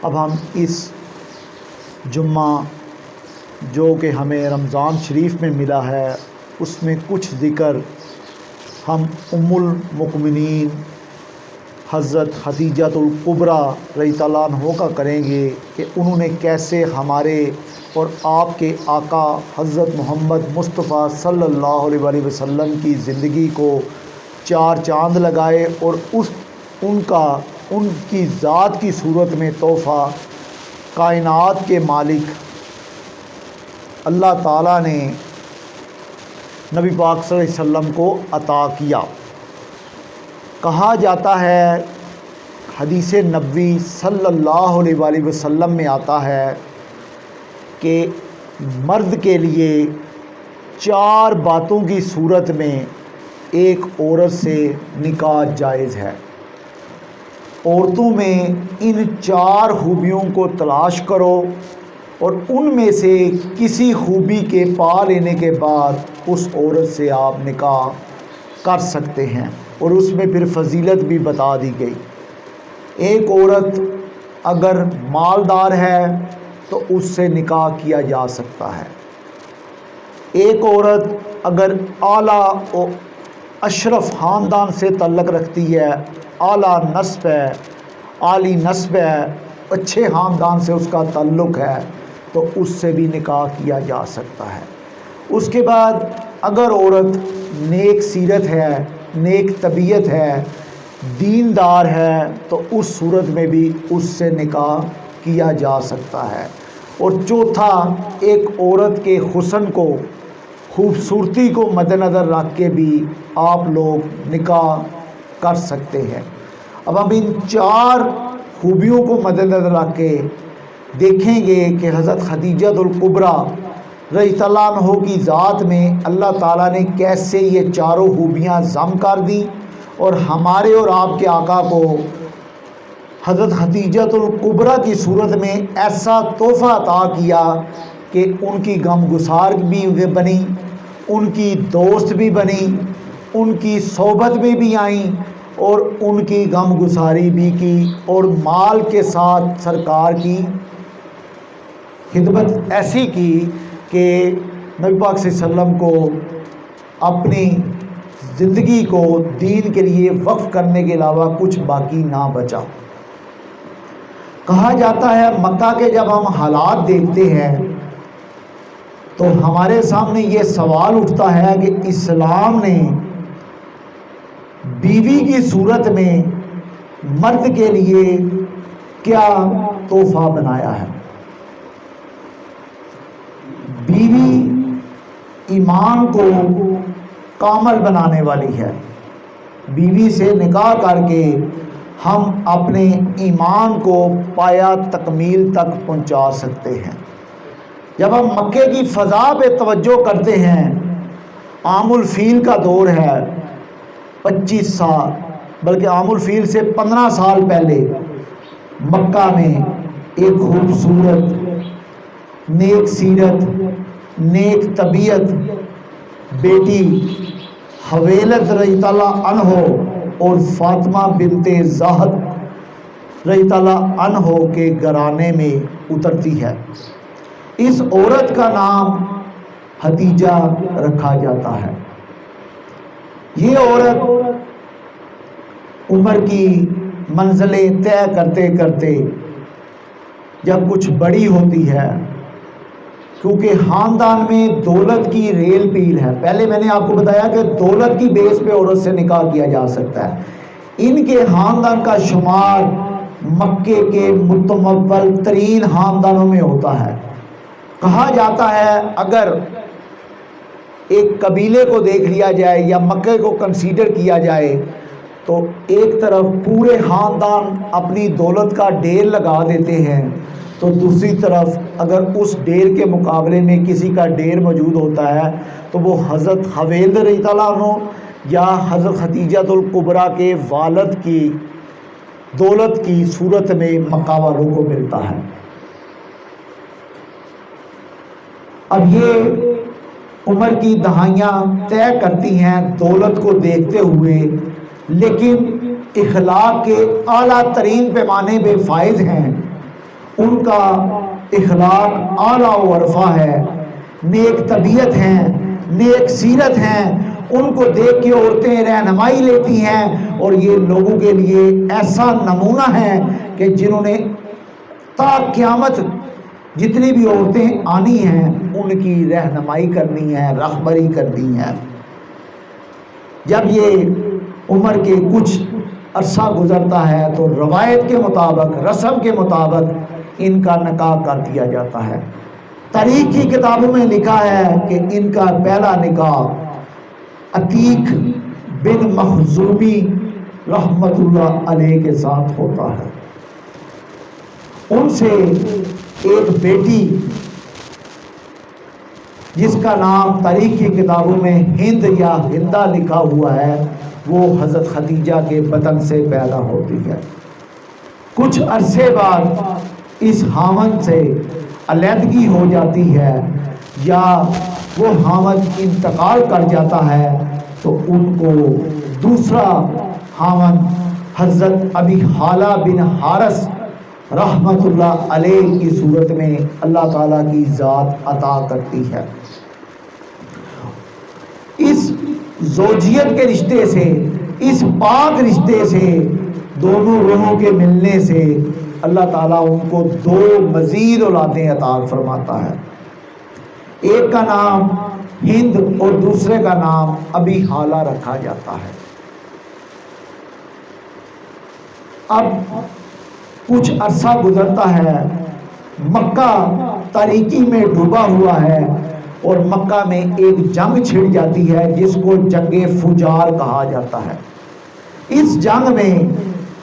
اب ہم اس جمعہ جو کہ ہمیں رمضان شریف میں ملا ہے اس میں کچھ ذکر ہم ام المؤمنین حضرت خدیجہ الکبریٰ رضی اللہ عنہا کا کریں گے کہ انہوں نے کیسے ہمارے اور آپ کے آقا حضرت محمد مصطفیٰ صلی اللہ علیہ وآلہ وسلم کی زندگی کو چار چاند لگائے اور ان کی ذات کی صورت میں تحفہ کائنات کے مالک اللہ تعالیٰ نے نبی پاک صلی اللہ علیہ وسلم کو عطا کیا۔ کہا جاتا ہے حدیث نبوی صلی اللہ علیہ وآلہ وسلم میں آتا ہے کہ مرد کے لیے 4 باتوں کی صورت میں ایک عورت سے نکاح جائز ہے۔ عورتوں میں ان 4 خوبیوں کو تلاش کرو اور ان میں سے کسی خوبی کے پا لینے کے بعد اس عورت سے آپ نکاح کر سکتے ہیں، اور اس میں پھر فضیلت بھی بتا دی گئی۔ ایک عورت اگر مالدار ہے تو اس سے نکاح کیا جا سکتا ہے۔ ایک عورت اگر اعلیٰ و اشرف خاندان سے تعلق رکھتی ہے، اعلیٰ نسب ہے، عالی نسب ہے، اچھے خاندان سے اس کا تعلق ہے تو اس سے بھی نکاح کیا جا سکتا ہے۔ اس کے بعد اگر عورت نیک سیرت ہے، نیک طبیعت ہے، دیندار ہے تو اس صورت میں بھی اس سے نکاح کیا جا سکتا ہے۔ اور چوتھا، ایک عورت کے حسن کو، خوبصورتی کو مد نظر رکھ کے بھی آپ لوگ نکاح کر سکتے ہیں۔ اب ہم ان 4 خوبیوں کو مد نظر رکھ کے دیکھیں گے کہ حضرت خدیجہ الکبریٰ رضی اللہ عنہا کی ذات میں اللہ تعالیٰ نے کیسے یہ 4 خوبیاں ضم کر دیں اور ہمارے اور آپ کے آقا کو حضرت خدیجہ الکبریٰ کی صورت میں ایسا تحفہ عطا کیا کہ ان کی غم گسار بھی بنی، ان کی دوست بھی بنی، ان کی صحبت میں بھی آئیں اور ان کی غم گساری بھی کی، اور مال کے ساتھ سرکار کی خدمت ایسی کی کہ نبی پاک صلی اللہ علیہ وسلم کو اپنی زندگی کو دین کے لیے وقف کرنے کے علاوہ کچھ باقی نہ بچا۔ کہا جاتا ہے مکہ کے جب ہم حالات دیکھتے ہیں تو ہمارے سامنے یہ سوال اٹھتا ہے کہ اسلام نے بیوی کی صورت میں مرد کے لیے کیا تحفہ بنایا ہے۔ بیوی ایمان کو کامل بنانے والی ہے۔ بیوی سے نکاح کر کے ہم اپنے ایمان کو پایا تکمیل تک پہنچا سکتے ہیں۔ جب ہم مکے کی فضا پہ توجہ کرتے ہیں، عام الفیل کا دور ہے، 25 سال بلکہ عام الفیل سے 15 سال پہلے مکہ میں ایک خوبصورت، نیک سیرت، نیک طبیعت بیٹی حویلد رضی اللہ عنہ اور فاطمہ بنت زہد رضی اللہ عنہ کے گھرانے میں اترتی ہے۔ اس عورت کا نام خدیجہ رکھا جاتا ہے۔ یہ عورت عمر کی منزلیں طے کرتے کرتے جب کچھ بڑی ہوتی ہے، کیونکہ خاندان میں دولت کی ریل پیل ہے، پہلے میں نے آپ کو بتایا کہ دولت کی بیس پہ عورت سے نکاح کیا جا سکتا ہے۔ ان کے خاندان کا شمار مکے کے متمول ترین خاندانوں میں ہوتا ہے۔ کہا جاتا ہے اگر ایک قبیلے کو دیکھ لیا جائے یا مکے کو کنسیڈر کیا جائے تو ایک طرف پورے خاندان اپنی دولت کا ڈھیر لگا دیتے ہیں، تو دوسری طرف اگر اس ڈھیر کے مقابلے میں کسی کا ڈھیر موجود ہوتا ہے تو وہ حضرت حویلد رضی اللہ عنہ یا حضرت خدیجہ الکبریٰ کے والد کی دولت کی صورت میں مکہ والوں کو ملتا ہے۔ اب یہ عمر کی دہائیاں طے کرتی ہیں دولت کو دیکھتے ہوئے، لیکن اخلاق کے اعلیٰ ترین پیمانے پہ فائز ہیں ان کا اخلاق اعلیٰ و عرفہ ہے، نیک طبیعت ہیں، نیک سیرت ہیں، ان کو دیکھ کے عورتیں رہنمائی لیتی ہیں، اور یہ لوگوں کے لیے ایسا نمونہ ہے کہ جنہوں نے تا قیامت جتنی بھی عورتیں آنی ہیں ان کی رہنمائی کرنی ہے، رہبری کرنی ہے۔ جب یہ عمر کے کچھ عرصہ گزرتا ہے تو روایت کے مطابق، رسم کے مطابق ان کا نکاح کر دیا جاتا ہے۔ تاریخ کی کتابوں میں لکھا ہے کہ ان کا پہلا نکاح عتیق بن مخزومی رحمت اللہ علیہ کے ساتھ ہوتا ہے۔ ان سے ایک بیٹی جس کا نام تاریخ کی کتابوں میں ہند یا ہندا لکھا ہوا ہے، وہ حضرت خدیجہ کے بطن سے پیدا ہوتی ہے۔ کچھ عرصے بعد اس خاوند سے علیحدگی ہو جاتی ہے یا وہ خاوند انتقال کر جاتا ہے تو ان کو دوسرا خاوند حضرت ابی حالہ بن حارث رحمت اللہ علیہ کی صورت میں اللہ تعالیٰ کی ذات عطا کرتی ہے۔ اس زوجیت کے رشتے سے، اس پاک رشتے سے، دونوں روحوں کے ملنے سے اللہ تعالیٰ ان کو دو مزید اولادیں عطا فرماتا ہے۔ ایک کا نام ہند اور دوسرے کا نام ابی حالہ رکھا جاتا ہے۔ اب کچھ عرصہ گزرتا ہے، مکہ تاریکی میں ڈوبا ہوا ہے اور مکہ میں ایک جنگ چھڑ جاتی ہے جس کو جنگ فجار کہا جاتا ہے۔ اس جنگ میں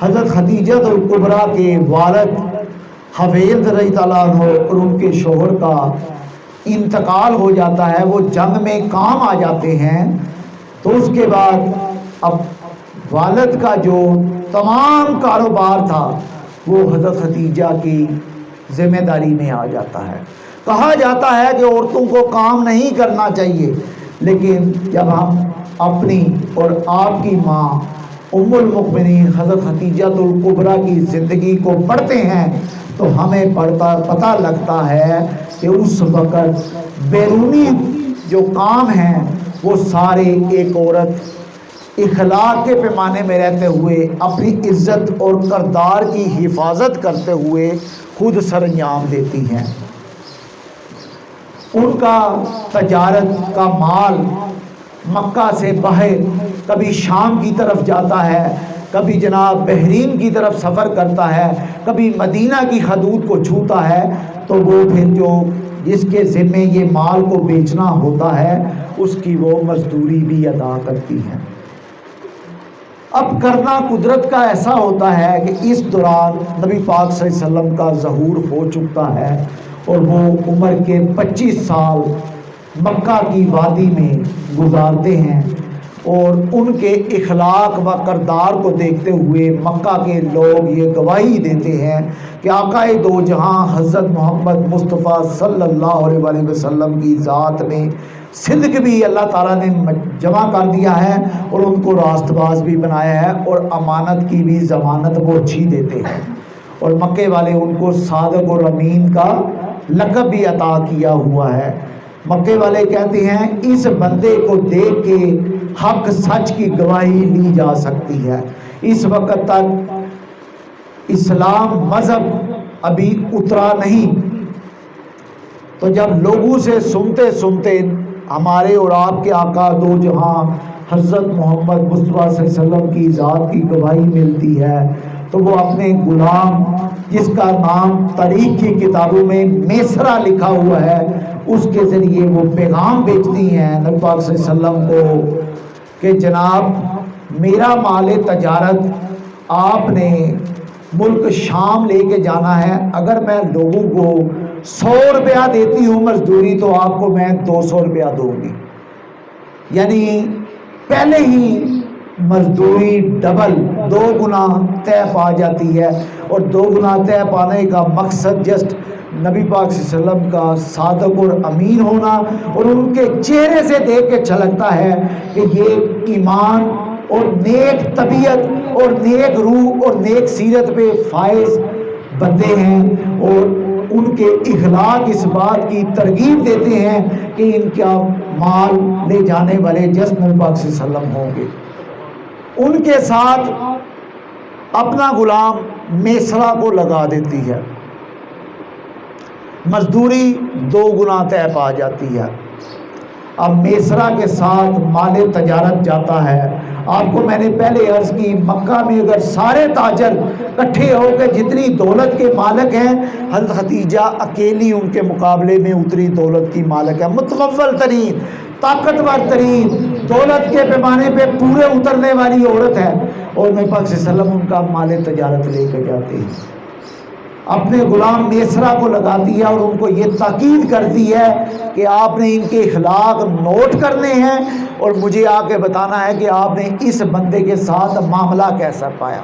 حضرت خدیجہ الکبریٰ کے والد حفیظ رضی اللہ عنہ اور ان کے شوہر کا انتقال ہو جاتا ہے، وہ جنگ میں کام آ جاتے ہیں۔ تو اس کے بعد اب والد کا جو تمام کاروبار تھا وہ حضرت خدیجہ کی ذمہ داری میں آ جاتا ہے۔ کہا جاتا ہے کہ عورتوں کو کام نہیں کرنا چاہیے، لیکن جب ہم اپنی اور آپ کی ماں ام المؤمنین حضرت خدیجہ الکبریٰ کی زندگی کو پڑھتے ہیں تو ہمیں پتہ لگتا ہے کہ اس وقت بیرونی جو کام ہیں وہ سارے ایک عورت اخلاق کے پیمانے میں رہتے ہوئے اپنی عزت اور کردار کی حفاظت کرتے ہوئے خود سر انجام دیتی ہیں۔ ان کا تجارت کا مال مکہ سے باہر کبھی شام کی طرف جاتا ہے، کبھی جناب بحرین کی طرف سفر کرتا ہے، کبھی مدینہ کی حدود کو چھوتا ہے، تو وہ پھر جو جس کے ذمے یہ مال کو بیچنا ہوتا ہے اس کی وہ مزدوری بھی ادا کرتی ہیں۔ اب کرنا قدرت کا ایسا ہوتا ہے کہ اس دوران نبی پاک صلی اللہ علیہ وسلم کا ظہور ہو چکا ہے اور وہ عمر کے 25 سال مکہ کی وادی میں گزارتے ہیں، اور ان کے اخلاق و کردار کو دیکھتے ہوئے مکہ کے لوگ یہ گواہی دیتے ہیں کہ آقا دو جہاں حضرت محمد مصطفیٰ صلی اللہ علیہ وآلہ وسلم کی ذات میں صدق بھی اللہ تعالیٰ نے جمع کر دیا ہے اور ان کو راست باز بھی بنایا ہے، اور امانت کی بھی ضمانت وہ اچھی دیتے ہیں، اور مکے والے ان کو صادق اور امین کا لقب بھی عطا کیا ہوا ہے۔ مکے والے کہتے ہیں اس بندے کو دیکھ کے حق سچ کی گواہی لی جا سکتی ہے۔ اس وقت تک اسلام مذہب ابھی اترا نہیں، تو جب لوگوں سے سنتے سنتے ہمارے اور آپ کے آقا دو جہاں حضرت محمد مصطفیٰ صلی اللہ علیہ وسلم کی ذات کی گواہی ملتی ہے تو وہ اپنے غلام جس کا نام تاریخ کی کتابوں میں میسرہ لکھا ہوا ہے اس کے ذریعے وہ پیغام بیچتی ہیں نبی پاک صلی اللہ علیہ وسلم کو کہ جناب میرا مال تجارت آپ نے ملک شام لے کے جانا ہے، اگر میں لوگوں کو 100 روپیہ دیتی ہوں مزدوری تو آپ کو میں 200 روپیہ دوں گی، یعنی پہلے ہی مزدوری ڈبل 2 گنا طے پا جاتی ہے، اور 2 گنا طے پانے کا مقصد جسٹ نبی پاک صلی اللہ علیہ وسلم کا صادق اور امین ہونا، اور ان کے چہرے سے دیکھ کے چھلکتا ہے کہ یہ ایمان اور نیک طبیعت اور نیک روح اور نیک سیرت پہ فائز بندے ہیں اور ان کے اخلاق اس بات کی ترغیب دیتے ہیں کہ ان کا مال لے جانے والے جسم پاک صلی اللہ علیہ وسلم ہوں گے۔ ان کے ساتھ اپنا غلام میسرہ کو لگا دیتی ہے، مزدوری 2 گنا طے پا جاتی ہے۔ اب میسرہ کے ساتھ مال تجارت جاتا ہے۔ آپ کو میں نے پہلے عرض کی، مکہ میں اگر سارے تاجر اکٹھے ہو کے جتنی دولت کے مالک ہیں، حضرت خدیجہ اکیلی ان کے مقابلے میں اتنی دولت کی مالک ہے، متقول ترین، طاقتور ترین، دولت کے پیمانے پہ پورے اترنے والی عورت ہے، اور نبی پاک صلی اللہ علیہ وسلم ان کا مال تجارت لے کے جاتے ہیں۔ اپنے غلام میسرہ کو لگاتی ہے اور ان کو یہ تاکید کرتی ہے کہ آپ نے ان کے اخلاق نوٹ کرنے ہیں اور مجھے آ کے بتانا ہے کہ آپ نے اس بندے کے ساتھ معاملہ کیسا پایا۔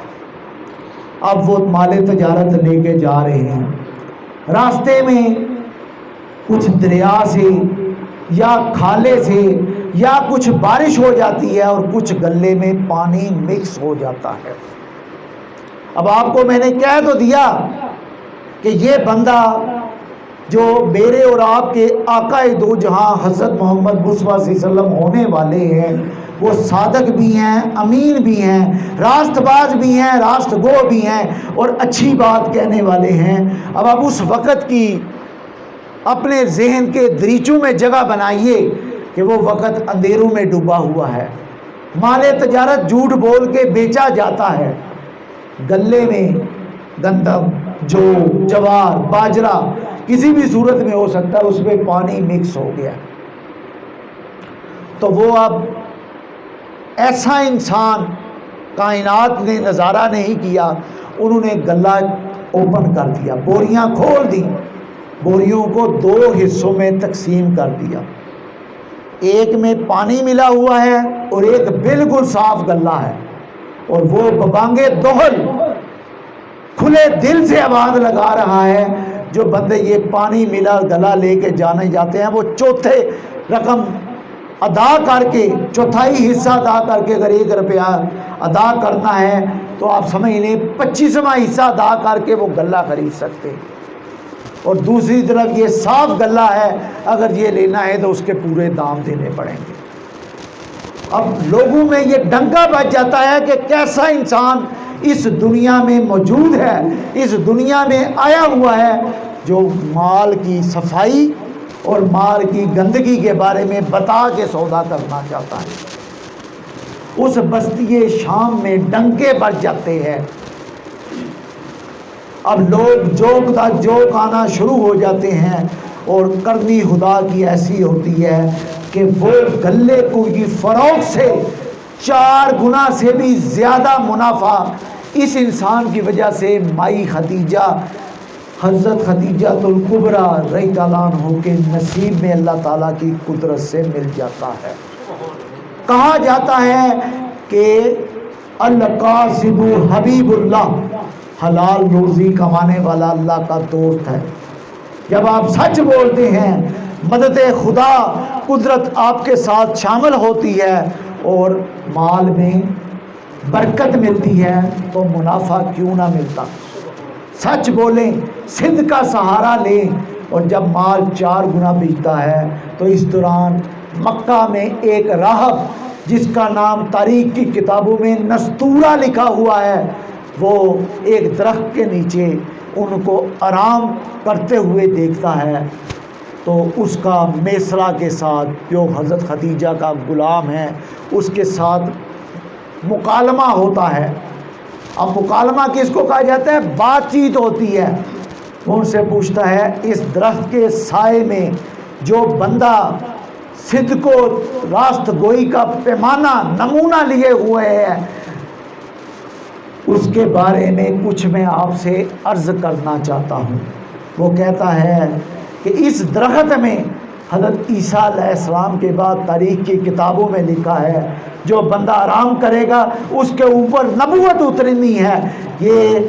اب وہ مال تجارت لے کے جا رہے ہیں، راستے میں کچھ دریا سے یا کھالے سے یا کچھ بارش ہو جاتی ہے اور کچھ گلے میں پانی مکس ہو جاتا ہے۔ اب آپ کو میں نے کہہ تو دیا کہ یہ بندہ جو میرے اور آپ کے آقا دو جہاں حضرت محمد مصطفیٰ صلی اللہ علیہ وسلم ہونے والے ہیں، وہ صادق بھی ہیں، امین بھی ہیں، راست باز بھی ہیں، راست گو بھی ہیں اور اچھی بات کہنے والے ہیں۔ اب آپ اس وقت کی اپنے ذہن کے دریچوں میں جگہ بنائیے کہ وہ وقت اندھیروں میں ڈوبا ہوا ہے، مال تجارت جھوٹ بول کے بیچا جاتا ہے، گلے میں گندم، جو جوار، باجرہ کسی بھی صورت میں ہو سکتا ہے، اس میں پانی مکس ہو گیا۔ تو وہ اب ایسا انسان کائنات نے نظارہ نہیں کیا، انہوں نے گلہ اوپن کر دیا، بوریاں کھول دی، بوریوں کو 2 حصوں میں تقسیم کر دیا، ایک میں پانی ملا ہوا ہے اور ایک بالکل صاف گلہ ہے، اور وہ ببانگے دوہل کھلے دل سے آواز لگا رہا ہے، جو بندے یہ پانی ملا گلا لے کے جانے جاتے ہیں وہ چوتھے رقم ادا کر کے، چوتھائی حصہ ادا کر کے، اگر 1 روپیہ ادا کرنا ہے تو آپ سمجھ لیں 25واں حصہ ادا کر کے وہ گلہ خرید سکتے ہیں، اور دوسری طرف یہ صاف گلہ ہے، اگر یہ لینا ہے تو اس کے پورے دام دینے پڑیں گے۔ اب لوگوں میں یہ ڈنکا بج جاتا ہے کہ کیسا انسان اس دنیا میں موجود ہے، اس دنیا میں آیا ہوا ہے، جو مال کی صفائی اور مال کی گندگی کے بارے میں بتا کے سودا کرنا چاہتا ہے۔ اس بستی شام میں ڈنکے بج جاتے ہیں، اب لوگ جوک دا جوک آنا شروع ہو جاتے ہیں، اور کرنی خدا کی ایسی ہوتی ہے کہ وہ گلے کو کی فروخت سے 4 گنا سے بھی زیادہ منافع اس انسان کی وجہ سے مائی خدیجہ، حضرت خدیجہ الکبریٰ رضی اللہ عنہ کے نصیب میں اللہ تعالیٰ کی قدرت سے مل جاتا ہے۔ کہا جاتا ہے کہ القاسد حبیب اللہ، حلال روزی کمانے والا اللہ کا دوست ہے۔ جب آپ سچ بولتے ہیں، مدد خدا، قدرت آپ کے ساتھ شامل ہوتی ہے اور مال میں برکت ملتی ہے، تو منافع کیوں نہ ملتا۔ سچ بولیں، صدق کا سہارا لیں، اور جب مال 4 گنا بکتا ہے تو اس دوران مکہ میں ایک راہب جس کا نام تاریخ کی کتابوں میں نستورہ لکھا ہوا ہے، وہ ایک درخت کے نیچے ان کو آرام کرتے ہوئے دیکھتا ہے، تو اس کا میسرہ کے ساتھ جو حضرت خدیجہ کا غلام ہے اس کے ساتھ مکالمہ ہوتا ہے۔ اب مکالمہ کس کو کہا جاتا ہے؟ بات چیت ہوتی ہے۔ وہ ان سے پوچھتا ہے، اس درخت کے سائے میں جو بندہ صدق و راست گوئی کا پیمانہ نمونہ لیے ہوئے ہے، اس کے بارے میں کچھ میں آپ سے عرض کرنا چاہتا ہوں۔ وہ کہتا ہے کہ اس درخت میں حضرت عیسیٰ علیہ السلام کے بعد تاریخ کی کتابوں میں لکھا ہے، جو بندہ آرام کرے گا اس کے اوپر نبوت اترنی ہے، یہ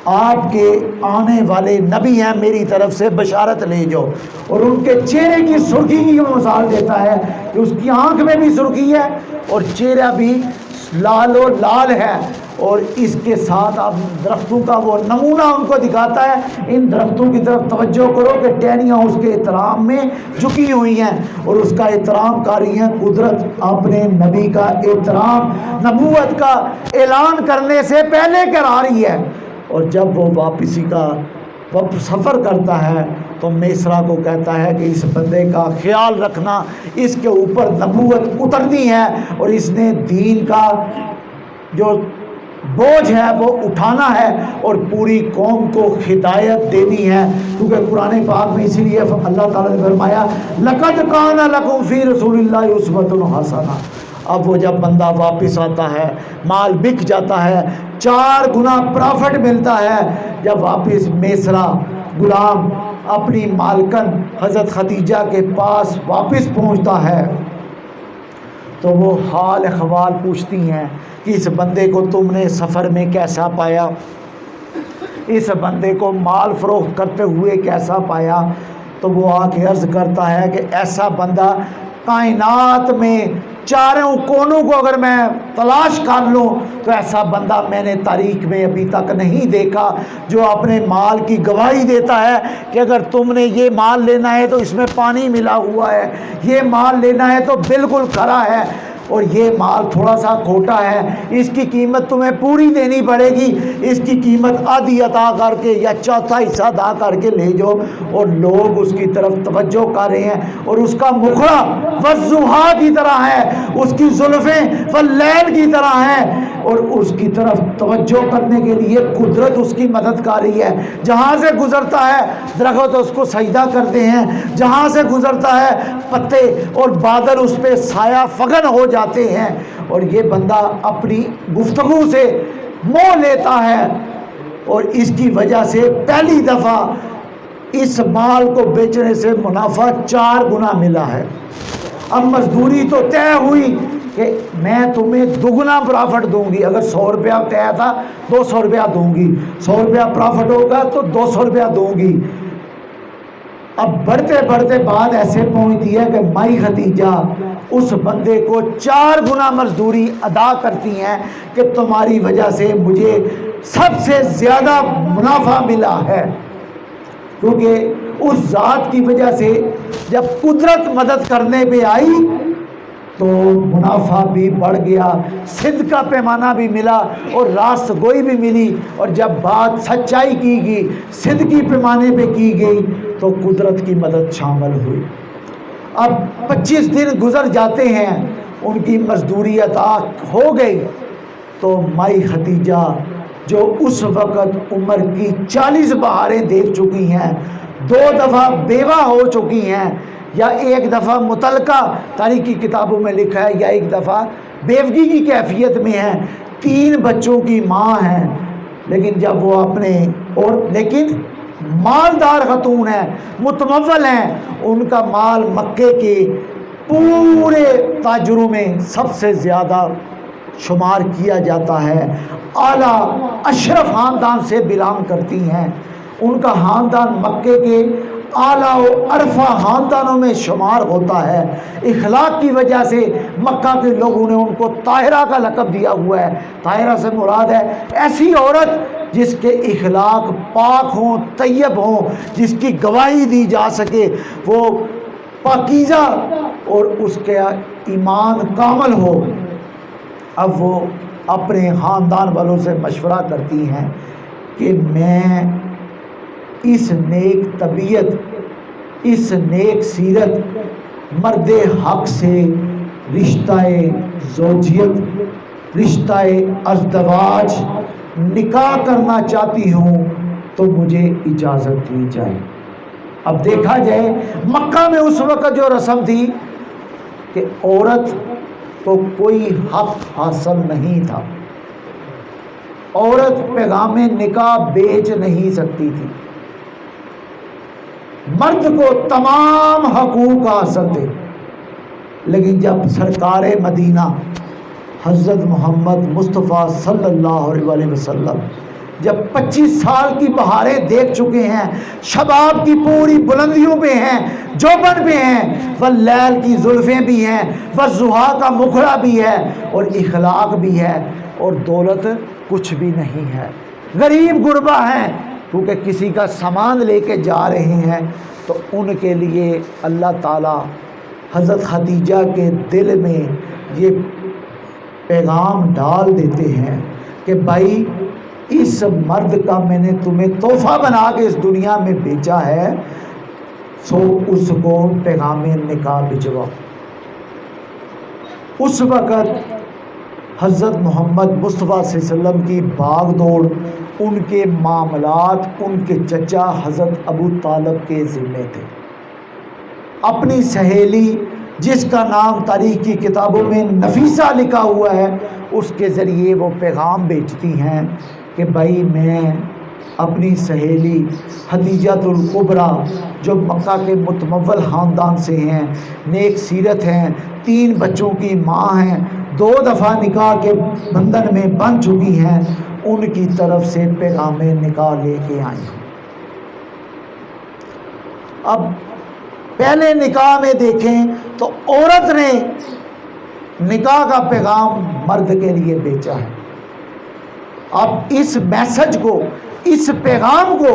آپ کے آنے والے نبی ہیں، میری طرف سے بشارت لے جاؤ۔ اور ان کے چہرے کی سرخی کی مثال دیتا ہے کہ اس کی آنکھ میں بھی سرخی ہے اور چہرہ بھی لال و لال ہے، اور اس کے ساتھ آپ درختوں کا وہ نمونہ ان کو دکھاتا ہے، ان درختوں کی طرف توجہ کرو کہ ٹہنیاں اس کے احترام میں جھکی ہوئی ہیں اور اس کا احترام کر رہی ہیں۔ قدرت اپنے نبی کا احترام نبوت کا اعلان کرنے سے پہلے کرا رہی ہے، اور جب وہ واپسی کا سفر کرتا ہے تو میسرا کو کہتا ہے کہ اس بندے کا خیال رکھنا، اس کے اوپر نبوت اترنی ہے اور اس نے دین کا جو بوجھ ہے وہ اٹھانا ہے اور پوری قوم کو ہدایت دینی ہے، کیونکہ قرآن پاک میں اسی لیے اللہ تعالیٰ نے فرمایا لَقَدْ كَانَ لَكُمْ فِي رَسُولِ اللَّهِ أُسْوَةٌ حَسَنَةٌ۔ اب وہ جب بندہ واپس آتا ہے، مال بک جاتا ہے، 4 گنا پرافٹ ملتا ہے، جب واپس میسرا غلام اپنی مالکن حضرت خدیجہ کے پاس واپس پہنچتا ہے تو وہ حال احوال پوچھتی ہیں کہ اس بندے کو تم نے سفر میں کیسا پایا، اس بندے کو مال فروخت کرتے ہوئے کیسا پایا؟ تو وہ آ کے عرض کرتا ہے کہ ایسا بندہ کائنات میں چاروں کونوں کو اگر میں تلاش کر لوں تو ایسا بندہ میں نے تاریخ میں ابھی تک نہیں دیکھا جو اپنے مال کی گواہی دیتا ہے کہ اگر تم نے یہ مال لینا ہے تو اس میں پانی ملا ہوا ہے، یہ مال لینا ہے تو بالکل کھرا ہے، اور یہ مال تھوڑا سا کھوٹا ہے، اس کی قیمت تمہیں پوری دینی پڑے گی، اس کی قیمت آدھی عطا کر کے یا چوتھا حصہ ادا کر کے لے جاؤ۔ اور لوگ اس کی طرف توجہ کر رہے ہیں اور اس کا مکھڑا والضحیٰ کی طرح ہے، اس کی زلفیں واللیل کی طرح ہیں، اور اس کی طرف توجہ کرنے کے لیے قدرت اس کی مدد کر رہی ہے۔ جہاں سے گزرتا ہے درخت اس کو سجدہ کرتے ہیں، جہاں سے گزرتا ہے پتے اور بادل اس پہ سایہ فگن ہو جاتے ہیں، اور یہ بندہ اپنی گفتگو سے موہ لیتا ہے، اور اس کی وجہ سے پہلی دفعہ اس مال کو بیچنے سے منافع 4 گنا ملا ہے۔ اب مزدوری تو طے ہوئی کہ میں تمہیں دگنا پرافٹ دوں گی، اگر 100 روپیہ طے تھا 200 روپیہ دوں گی، 100 روپیہ پرافٹ ہوگا تو 200 روپیہ دوں گی۔ اب بڑھتے بڑھتے بات ایسے پہنچتی ہے کہ مائی خدیجہ اس بندے کو 4 گنا مزدوری ادا کرتی ہیں کہ تمہاری وجہ سے مجھے سب سے زیادہ منافع ملا ہے، کیونکہ اس ذات کی وجہ سے جب قدرت مدد کرنے پہ آئی تو منافع بھی بڑھ گیا، صدق کا پیمانہ بھی ملا اور راست گوئی بھی ملی، اور جب بات سچائی کی گئی، صدقی پیمانے پہ کی گئی تو قدرت کی مدد شامل ہوئی۔ اب 25 دن گزر جاتے ہیں، ان کی مزدوری ادا ہو گئی تو مائی خدیجہ جو اس وقت عمر کی 40 بہاریں دیکھ چکی ہیں، 2 دفعہ بیوہ ہو چکی ہیں، یا 1 دفعہ متعلقہ تاریخی کتابوں میں لکھا ہے، یا 1 دفعہ بیوگی کی کیفیت میں ہیں، 3 بچوں کی ماں ہیں، لیکن جب وہ لیکن مالدار خاتون ہیں، متمول ہیں، ان کا مال مکے کے پورے تاجروں میں سب سے زیادہ شمار کیا جاتا ہے، اعلیٰ اشرف خاندان سے بلانگ کرتی ہیں، ان کا خاندان مکے کے اعلیٰ و عرفہ خاندانوں میں شمار ہوتا ہے۔ اخلاق کی وجہ سے مکہ کے لوگوں نے ان کو طاہرہ کا لقب دیا ہوا ہے۔ طاہرہ سے مراد ہے ایسی عورت جس کے اخلاق پاک ہوں، طیب ہوں، جس کی گواہی دی جا سکے وہ پاکیزہ اور اس کا ایمان کامل ہو۔ اب وہ اپنے خاندان والوں سے مشورہ کرتی ہیں کہ میں اس نیک طبیعت، اس نیک سیرت مرد حق سے رشتہ زوجیت، رشتہ ازدواج نکاح کرنا چاہتی ہوں، تو مجھے اجازت دی جائے۔ اب دیکھا جائے مکہ میں اس وقت جو رسم تھی کہ عورت کو کوئی حق حاصل نہیں تھا، عورت پیغام نکاح بیچ نہیں سکتی تھی، مرد کو تمام حقوق حاصل تھے۔ لیکن جب سرکار مدینہ حضرت محمد مصطفیٰ صلی اللہ علیہ وسلم جب 25 سال کی بہاریں دیکھ چکے ہیں، شباب کی پوری بلندیوں پہ ہیں، جوبن پہ ہیں، واللیل کی زلفیں بھی ہیں، والضحیٰ کا مکھڑا بھی ہے، اور اخلاق بھی ہے، اور دولت کچھ بھی نہیں ہے، غریب غربا ہیں کیونکہ کسی کا سامان لے کے جا رہے ہیں، تو ان کے لیے اللہ تعالیٰ حضرت خدیجہ کے دل میں یہ پیغام ڈال دیتے ہیں کہ بھائی اس مرد کا میں نے تمہیں تحفہ بنا کے اس دنیا میں بھیجا ہے، سو اس کو پیغام نکاح بھجواؤ۔ اس وقت حضرت محمد مصطفیٰ صلی اللہ علیہ وسلم کی باغ دوڑ، ان کے معاملات ان کے چچا حضرت ابو طالب کے ذمے تھے۔ اپنی سہیلی جس کا نام تاریخ کی کتابوں میں نفیسہ لکھا ہوا ہے، اس کے ذریعے وہ پیغام بیچتی ہیں کہ بھائی میں اپنی سہیلی خدیجۃ الکبریٰ جو مکہ کے متمول خاندان سے ہیں، نیک سیرت ہیں، 3 بچوں کی ماں ہیں، 2 دفعہ نکاح کے بندھن میں بن چکی ہیں، ان کی طرف سے پیغام نکاح لے کے آئی ہوں۔ اب پہلے نکاح میں دیکھیں تو عورت نے نکاح کا پیغام مرد کے لیے بیچا ہے۔ اب اس میسج کو، اس پیغام کو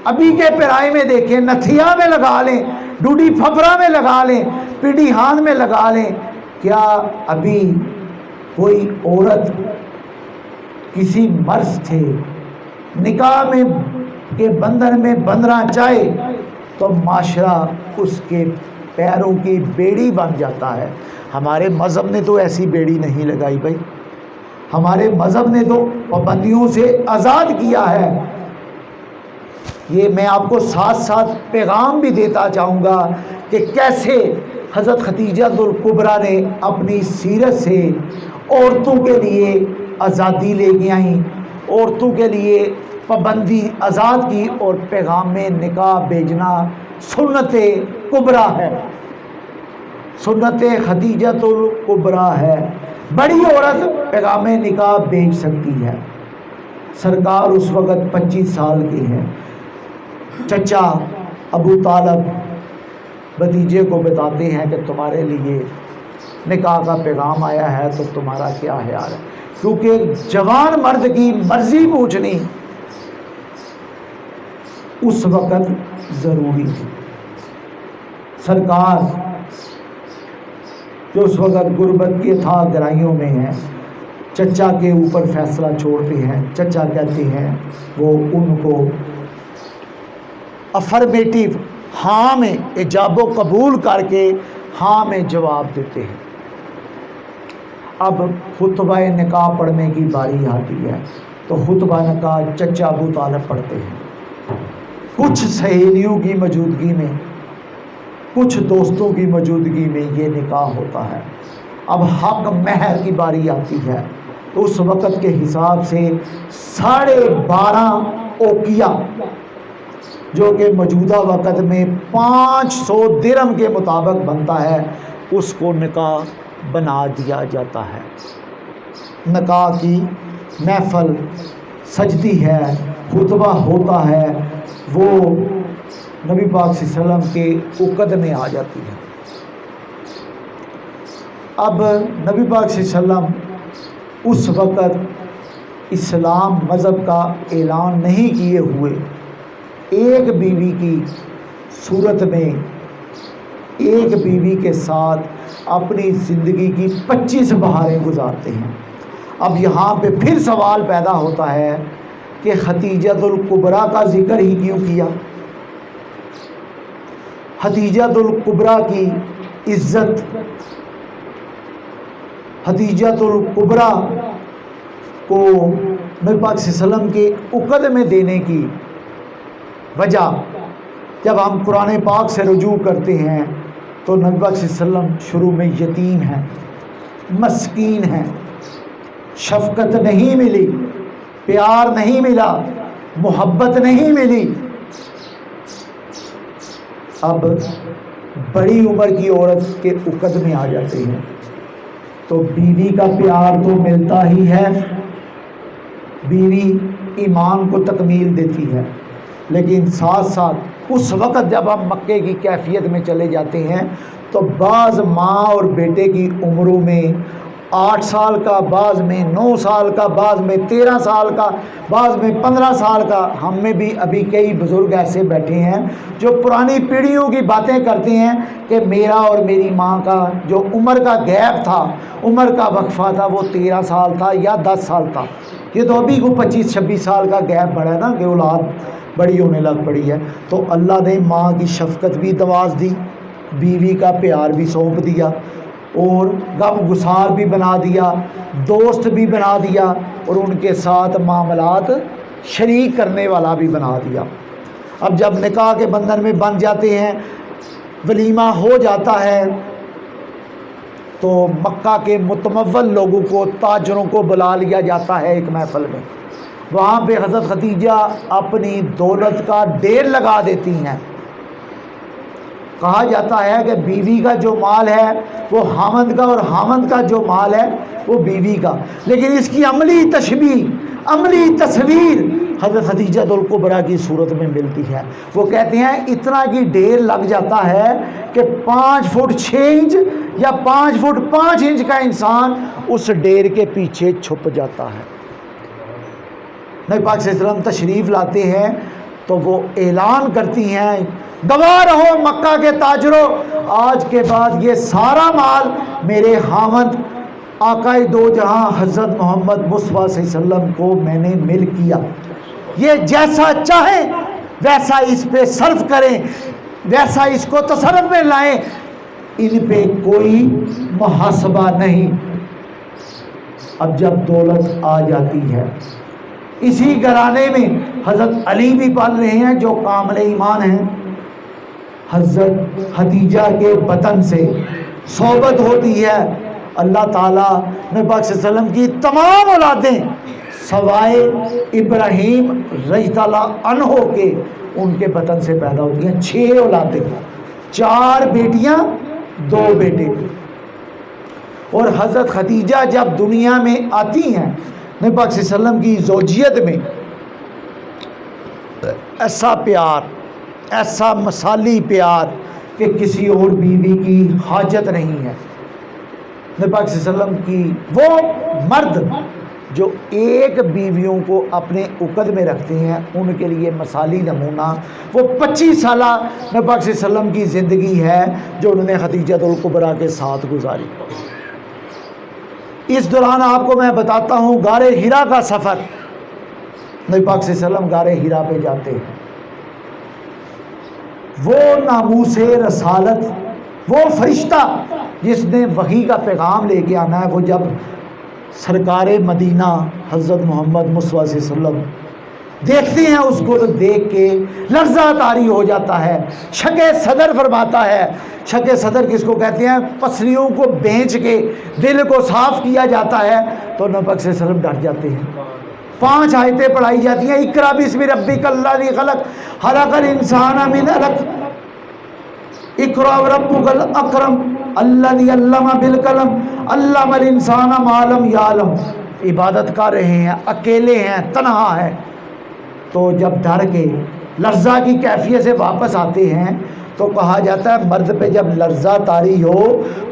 ابھی کے پیرائی میں دیکھیں، نتھیا میں لگا لیں، ڈوڈی پھپرا میں لگا لیں، پیڈی ہان میں لگا لیں، کیا ابھی کوئی عورت کسی مرد تھے نکاح میں کے بندھن میں بندھنا چاہے تو معاشرہ اس کے پیروں کی بیڑی بن جاتا ہے؟ ہمارے مذہب نے تو ایسی بیڑی نہیں لگائی بھائی، ہمارے مذہب نے تو پابندیوں سے آزاد کیا ہے۔ یہ میں آپ کو ساتھ ساتھ پیغام بھی دیتا چاہوں گا کہ کیسے حضرت خدیجۃ الکبریٰ نے اپنی سیرت سے عورتوں کے لیے آزادی لے کے آئیں، عورتوں کے لیے پابندی آزاد کی، اور پیغام میں نکاح بھیجنا سنت کبریٰ ہے، سنت خدیجۃ الکبریٰ ہے۔ بڑی عورت پیغام نکاح بھیج سکتی ہے۔ سرکار اس وقت 25 سال کے ہیں، چچا ابو طالب بھتیجے کو بتاتے ہیں کہ تمہارے لیے نکاح کا پیغام آیا ہے، تو تمہارا کیا خیال ہے؟ کیونکہ جوان مرد کی مرضی پوچھنی اس وقت ضروری تھی۔ سرکار جو اس وقت غربت کی تھا گہرائیوں میں ہیں، چچا کے اوپر فیصلہ چھوڑتے ہیں، چچا کہتے ہیں، وہ ان کو افرمیٹیو ہاں میں ایجاب و قبول کر کے ہاں میں جواب دیتے ہیں۔ اب خطبہ نکاح پڑھنے کی باری آتی ہے، تو خطبہ نکاح چچا ابو طالب پڑھتے ہیں، کچھ سہیلیوں کی موجودگی میں، کچھ دوستوں کی موجودگی میں یہ نکاح ہوتا ہے۔ اب حق مہر کی باری آتی ہے، تو اس وقت کے حساب سے 12.5 اوقیہ جو کہ موجودہ وقت میں 500 درہم کے مطابق بنتا ہے، اس کو نکاح بنا دیا جاتا ہے۔ نکاح کی محفل سجتی ہے، خطبہ ہوتا ہے، وہ نبی پاک صلی اللہ علیہ وسلم کے عقد میں آ جاتی ہے۔ اب نبی پاک صلی اللہ علیہ وسلم اس وقت اسلام مذہب کا اعلان نہیں کیے ہوئے، ایک بیوی کی صورت میں ایک بیوی کے ساتھ اپنی زندگی کی 25 بہاریں گزارتے ہیں۔ اب یہاں پہ پھر سوال پیدا ہوتا ہے کہ خدیجۃ الکبریٰ کا ذکر ہی کیوں کیا؟ خدیجۃ الکبریٰ کی عزت، خدیجۃ الکبریٰ کو نبی پاک صلی اللہ علیہ وسلم کے عقد میں دینے کی وجہ، جب ہم قرآن پاک سے رجوع کرتے ہیں تو نبی پاک صلی اللہ علیہ وسلم شروع میں یتیم ہیں، مسکین ہیں، شفقت نہیں ملی، پیار نہیں ملا، محبت نہیں ملی۔ اب بڑی عمر کی عورت کے عقد میں آ جاتے ہیں تو بیوی کا پیار تو ملتا ہی ہے، بیوی ایمان کو تکمیل دیتی ہے، لیکن ساتھ ساتھ اس وقت جب ہم مکے کی کیفیت میں چلے جاتے ہیں تو بعض ماں اور بیٹے کی عمروں میں 8 سال کا، بعض میں 9 سال کا، بعض میں 13 سال کا، بعض میں 15 سال کا، ہم میں بھی ابھی کئی بزرگ ایسے بیٹھے ہیں جو پرانی پیڑھیوں کی باتیں کرتے ہیں کہ میرا اور میری ماں کا جو عمر کا گیپ تھا، عمر کا وقفہ تھا، وہ 13 سال تھا یا 10 سال تھا۔ یہ تو ابھی کو 25-26 سال کا گیپ بڑھا ہے نا کہ اولاد بڑی ہونے لگ پڑی ہے۔ تو اللہ نے ماں کی شفقت بھی نواز دی، بیوی کا پیار بھی سونپ دیا، اور غم گسار بھی بنا دیا، دوست بھی بنا دیا، اور ان کے ساتھ معاملات شریک کرنے والا بھی بنا دیا۔ اب جب نکاح کے بندھن میں بن جاتے ہیں، ولیمہ ہو جاتا ہے، تو مکہ کے متمول لوگوں کو، تاجروں کو بلا لیا جاتا ہے ایک محفل میں۔ وہاں پہ حضرت خدیجہ اپنی دولت کا ڈھیر لگا دیتی ہیں۔ کہا جاتا ہے کہ بیوی کا جو مال ہے وہ خاوند کا، اور خاوند کا جو مال ہے وہ بیوی کا، لیکن اس کی عملی تشبیہ، عملی تصویر حضرت خدیجہ الکبریٰ کی صورت میں ملتی ہے۔ وہ کہتے ہیں اتنا کی ڈھیر لگ جاتا ہے کہ 5 فٹ 6 انچ یا 5 فٹ 5 انچ کا انسان اس ڈھیر کے پیچھے چھپ جاتا ہے۔ نبی پاک صلی اللہ علیہ وسلم تشریف لاتے ہیں تو وہ اعلان کرتی ہیں، گواہ رہو مکہ کے تاجروں، آج کے بعد یہ سارا مال میرے خاوند آقا دو جہاں حضرت محمد مصطفیٰ صلی اللہ علیہ وسلم کو میں نے مل کیا، یہ جیسا چاہیں ویسا اس پہ صرف کریں، ویسا اس کو تصرف میں لائیں، ان پہ کوئی محاسبہ نہیں۔ اب جب دولت آ جاتی ہے، اسی گھرانے میں حضرت علی بھی پال رہے ہیں جو کامل ایمان ہیں، حضرت خدیجہ کے بطن سے صحبت ہوتی ہے۔ اللہ تعالیٰ نبی پاک صلی اللہ علیہ وسلم کی تمام اولادیں سوائے ابراہیم رضی اللہ عنہ کے ان کے بطن سے پیدا ہوتی ہیں، 6 اولادیں، 4 بیٹیاں 2 بیٹے۔ اور حضرت خدیجہ جب دنیا میں آتی ہیں نبی پاک صلی اللہ علیہ وسلم کی زوجیت میں ایسا پیار، ایسا مثالی پیار کہ کسی اور بیوی کی حاجت نہیں ہے۔ نبی پاک صلی اللہ علیہ وسلم کی وہ مرد جو ایک بیویوں کو اپنے عقد میں رکھتے ہیں، ان کے لیے مثالی نمونہ وہ 25 سالہ نبی پاک صلی اللہ علیہ وسلم کی زندگی ہے جو انہوں نے خدیجہ الکبریٰ کے ساتھ گزاری۔ اس دوران آپ کو میں بتاتا ہوں غار حرا کا سفر۔ نبی پاک صلی اللہ علیہ وسلم غار حرا پہ جاتے ہیں، وہ ناموس رسالت، وہ فرشتہ جس نے وحی کا پیغام لے کے آنا ہے، وہ جب سرکار مدینہ حضرت محمد مصطفیٰ صلی اللہ علیہ وسلم دیکھتے ہیں اس کو، تو دیکھ کے لرزہ طاری ہو جاتا ہے، شک صدر فرماتا ہے۔ شک صدر کس کو کہتے ہیں؟ پسلیوں کو بیچ کے دل کو صاف کیا جاتا ہے۔ تو نبی پاک صلی اللہ علیہ وسلم ڈر جاتے ہیں، 5 آیتیں پڑھائی جاتی ہیں، اقرا بسم ربک الذی خلق خلق الانسان من علق، اقرا وربک الاکرم الذی علم بالقلم علم الانسان ما لم یعلم۔ عبادت کر رہے ہیں، اکیلے ہیں، تنہا ہے، تو جب ڈر کے لرزہ کی کیفیت سے واپس آتے ہیں تو کہا جاتا ہے مرد پہ جب لرزہ طاری ہو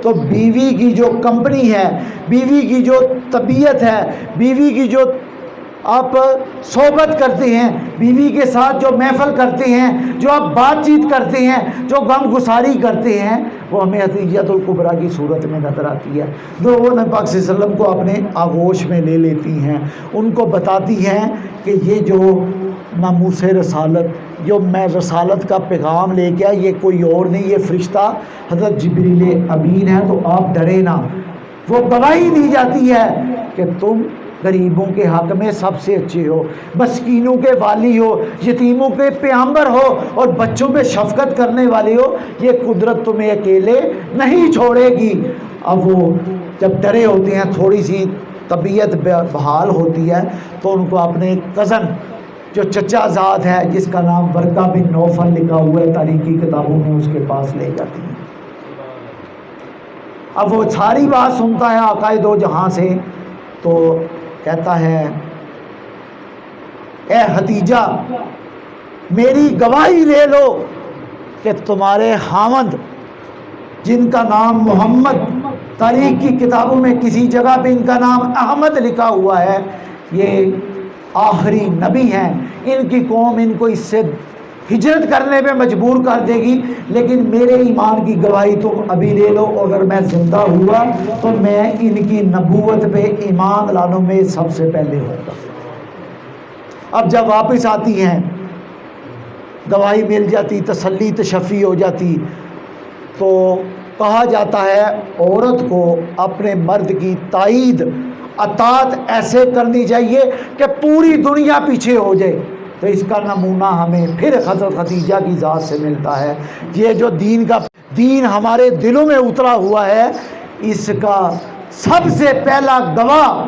تو بیوی کی جو کمپنی ہے، بیوی کی جو طبیعت ہے، بیوی کی جو آپ صحبت کرتے ہیں، بیوی کے ساتھ جو محفل کرتے ہیں، جو آپ بات چیت کرتے ہیں، جو غم گساری کرتے ہیں، وہ ہمیں خدیجہ الکبریٰ کی صورت میں نظر آتی ہے۔ وہ نبی پاک صلی اللہ علیہ وسلم کو اپنے آغوش میں لے لیتی ہیں، ان کو بتاتی ہیں کہ یہ جو ناموس رسالت، جو میں رسالت کا پیغام لے کے یہ کوئی اور نہیں، یہ فرشتہ حضرت جبریل امین ہے، تو آپ ڈرے نہ۔ وہ گواہی دی جاتی ہے کہ تم غریبوں کے حق میں سب سے اچھے ہو، مسکینوں کے والی ہو، یتیموں کے پیامبر ہو، اور بچوں پہ شفقت کرنے والے ہو، یہ قدرت تمہیں اکیلے نہیں چھوڑے گی۔ اب وہ جب ڈرے ہوتے ہیں، تھوڑی سی طبیعت بحال ہوتی ہے، تو ان کو اپنے کزن جو چچا زاد ہے جس کا نام ورقہ بن نوفل لکھا ہوا ہے تاریخی کتابوں میں، اس کے پاس لے جاتی ہیں۔ اب وہ ساری بات سنتا ہے آقا دو جہاں سے، تو کہتا ہے اے خدیجہ میری گواہی لے لو کہ تمہارے خاوند جن کا نام محمد، تاریخ کی کتابوں میں کسی جگہ پہ ان کا نام احمد لکھا ہوا ہے، یہ آخری نبی ہیں، ان کی قوم ان کو اس سے ہجرت کرنے پہ مجبور کر دے گی، لیکن میرے ایمان کی گواہی تم ابھی لے لو، اگر میں زندہ ہوا تو میں ان کی نبوت پہ ایمان لانے میں سب سے پہلے ہوگا۔ اب جب واپس آتی ہیں، گواہی مل جاتی، تسلی تشفی ہو جاتی، تو کہا جاتا ہے عورت کو اپنے مرد کی تائید اطاعت ایسے کرنی چاہیے کہ پوری دنیا پیچھے ہو جائے۔ تو اس کا نمونہ ہمیں پھر حضرت خدیجہ کی ذات سے ملتا ہے۔ یہ جو دین ہمارے دلوں میں اترا ہوا ہے، اس کا سب سے پہلا گواہ،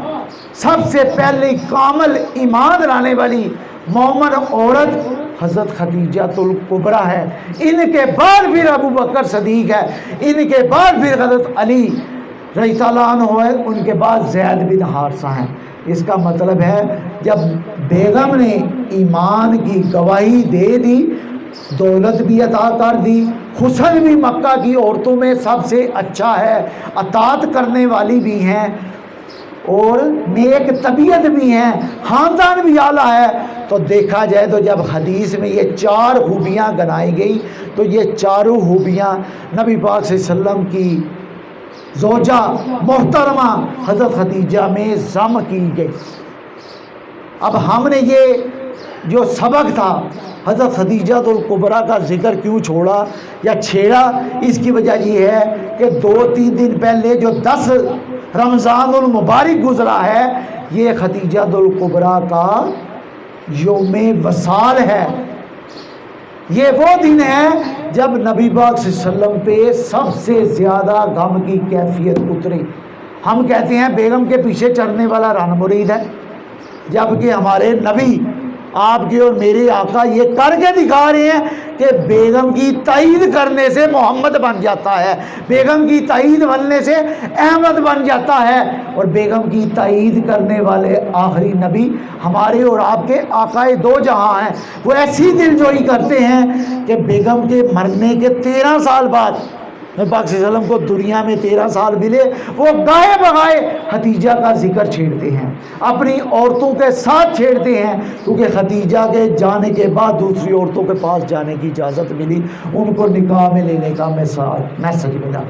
سب سے پہلے کامل ایمان لانے والی مومن عورت حضرت خدیجہ الکبریٰ ہے، ان کے بعد پھر ابو بکر صدیق ہے، ان کے بعد پھر حضرت علی رضی اللہ عنہ ہے، ان کے بعد زید بن حارثہ ہیں۔ اس کا مطلب ہے جب بیگم نے ایمان کی گواہی دے دی، دولت بھی عطا کر دی، حسن بھی مکہ کی عورتوں میں سب سے اچھا ہے، اطاعت کرنے والی بھی ہیں اور نیک طبیعت بھی ہیں، خاندان بھی اعلیٰ ہے، تو دیکھا جائے تو جب حدیث میں یہ 4 خوبیاں گنائی گئی تو یہ چاروں خوبیاں نبی پاک صلی اللہ علیہ وسلم کی زوجہ محترمہ حضرت خدیجہ میں ضم کی گئی۔ اب ہم نے یہ جو سبق تھا حضرت خدیجہ الکبریٰ کا ذکر کیوں چھوڑا یا چھیڑا، اس کی وجہ یہ ہے کہ 2-3 دن پہلے جو 10 رمضان المبارک گزرا ہے، یہ خدیجہ الکبریٰ کا یوم وصال ہے۔ یہ وہ دن ہے جب نبی پاک صلی اللہ علیہ وسلم پہ سب سے زیادہ غم کی کیفیت اتری۔ ہم کہتے ہیں بیگم کے پیچھے چڑھنے والا رن مرید ہے، جبکہ ہمارے نبی آپ کے اور میرے آقا یہ کر کے دکھا رہے ہیں کہ بیگم کی تائید کرنے سے محمد بن جاتا ہے، بیگم کی تائید بننے سے احمد بن جاتا ہے، اور بیگم کی تائید کرنے والے آخری نبی ہمارے اور آپ کے آقا دو جہاں ہیں۔ وہ ایسی دلجوئی کرتے ہیں کہ بیگم کے مرنے کے 13 سال بعد نبی پاک صلی اللہ علیہ وسلم کو دنیا میں 13 سال ملے، وہ گائے بغائے خدیجہ کا ذکر چھیڑتے ہیں، اپنی عورتوں کے ساتھ چھیڑتے ہیں، کیونکہ خدیجہ کے جانے کے بعد دوسری عورتوں کے پاس جانے کی اجازت ملی، ان کو نکاح میں لینے کا میسج ملا۔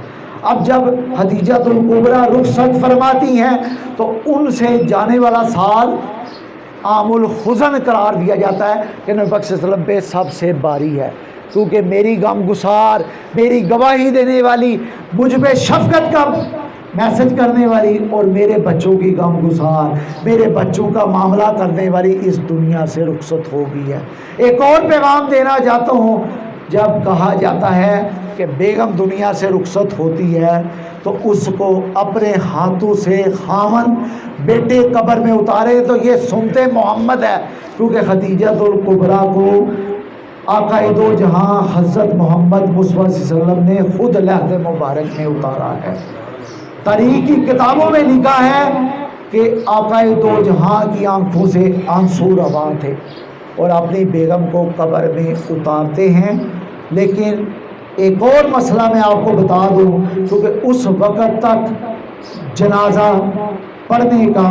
اب جب خدیجہ الکبریٰ رخصت فرماتی ہیں تو ان سے جانے والا سال عام الحزن قرار دیا جاتا ہے کہ نبی پاک صلی اللہ علیہ وسلم پہ سب سے باری ہے، کیونکہ میری غم گسار، میری گواہی دینے والی، مجھ پہ شفقت کا میسج کرنے والی اور میرے بچوں کی غم گسار، میرے بچوں کا معاملہ کرنے والی اس دنیا سے رخصت ہو گئی ہے۔ ایک اور پیغام دینا چاہتا ہوں، جب کہا جاتا ہے کہ بیگم دنیا سے رخصت ہوتی ہے تو اس کو اپنے ہاتھوں سے خاوند بیٹے قبر میں اتارے، تو یہ سنت محمد ہے، کیونکہ خدیجہ الکبریٰ کو آقا دو جہاں حضرت محمد مصطفیٰ صلی اللہ علیہ وسلم نے خود لحد مبارک میں اتارا ہے۔ تاریخ کی کتابوں میں لکھا ہے کہ آقا دو جہاں کی آنکھوں سے آنسو رواں تھے اور اپنی بیگم کو قبر میں اتارتے ہیں۔ لیکن ایک اور مسئلہ میں آپ کو بتا دوں، کیونکہ اس وقت تک جنازہ پڑھنے کا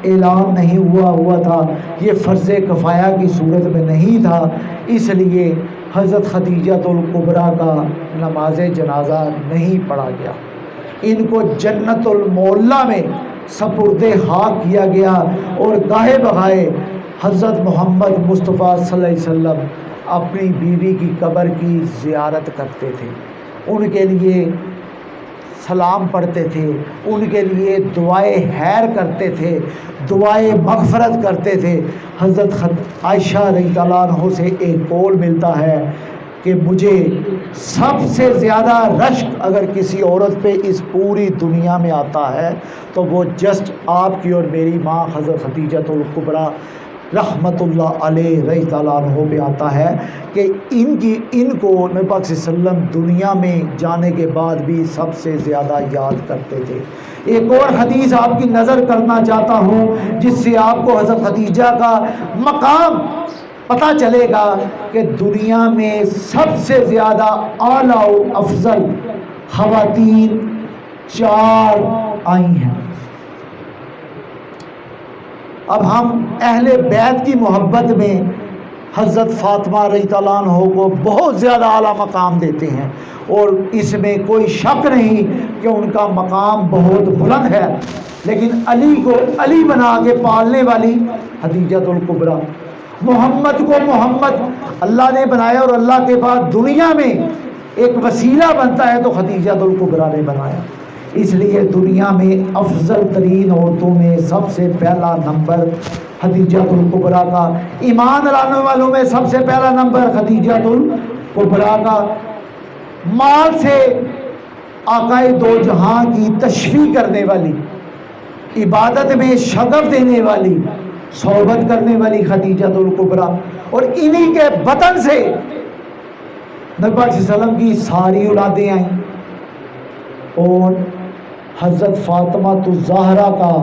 اعلان نہیں ہوا تھا، یہ فرض کفایہ کی صورت میں نہیں تھا، اس لیے حضرت خدیجہ الکبریٰ کا نماز جنازہ نہیں پڑھا گیا، ان کو جنت المعلیٰ میں سپرد خاک کیا گیا، اور گاہے بغائے حضرت محمد مصطفیٰ صلی اللہ علیہ وسلم اپنی بیوی کی قبر کی زیارت کرتے تھے، ان کے لیے سلام پڑھتے تھے، ان کے لیے دعائے خیر کرتے تھے، دعائے مغفرت کرتے تھے۔ حضرت عائشہ رضی اللہ عنہ سے ایک قول ملتا ہے کہ مجھے سب سے زیادہ رشک اگر کسی عورت پہ اس پوری دنیا میں آتا ہے تو وہ جسٹ آپ کی اور میری ماں حضرت خدیجہ الکبریٰ رحمت اللہ علیہ رضی اللہ عنہ پہ آتا ہے کہ ان کو نبی پاک صلی اللہ علیہ وسلم دنیا میں جانے کے بعد بھی سب سے زیادہ یاد کرتے تھے۔ ایک اور حدیث آپ کی نظر کرنا چاہتا ہوں جس سے آپ کو حضرت خدیجہ کا مقام پتہ چلے گا کہ دنیا میں سب سے زیادہ اعلیٰ و افضل خواتین 4 آئی ہیں۔ اب ہم اہل بیت کی محبت میں حضرت فاطمہ رضی اللہ عنہ کو بہت زیادہ اعلیٰ مقام دیتے ہیں، اور اس میں کوئی شک نہیں کہ ان کا مقام بہت بلند ہے، لیکن علی کو علی بنا کے پالنے والی خدیجۃ الکبریٰ، محمد کو محمد اللہ نے بنایا اور اللہ کے بعد دنیا میں ایک وسیلہ بنتا ہے تو خدیجۃ الکبریٰ نے بنایا، اس لیے دنیا میں افضل ترین عورتوں میں سب سے پہلا نمبر خدیجۃ الکبریٰ کا، ایمان لانے والوں میں سب سے پہلا نمبر خدیجۃ الکبریٰ کا، مال سے آقائے دو جہاں کی تشفیع کرنے والی، عبادت میں شغف دینے والی، صحبت کرنے والی خدیجۃ الکبریٰ، اور انہی کے بطن سے نبی پاک صلی اللہ علیہ وسلم کی ساری اولادیں آئیں، اور حضرت فاطمہ الزہرا کا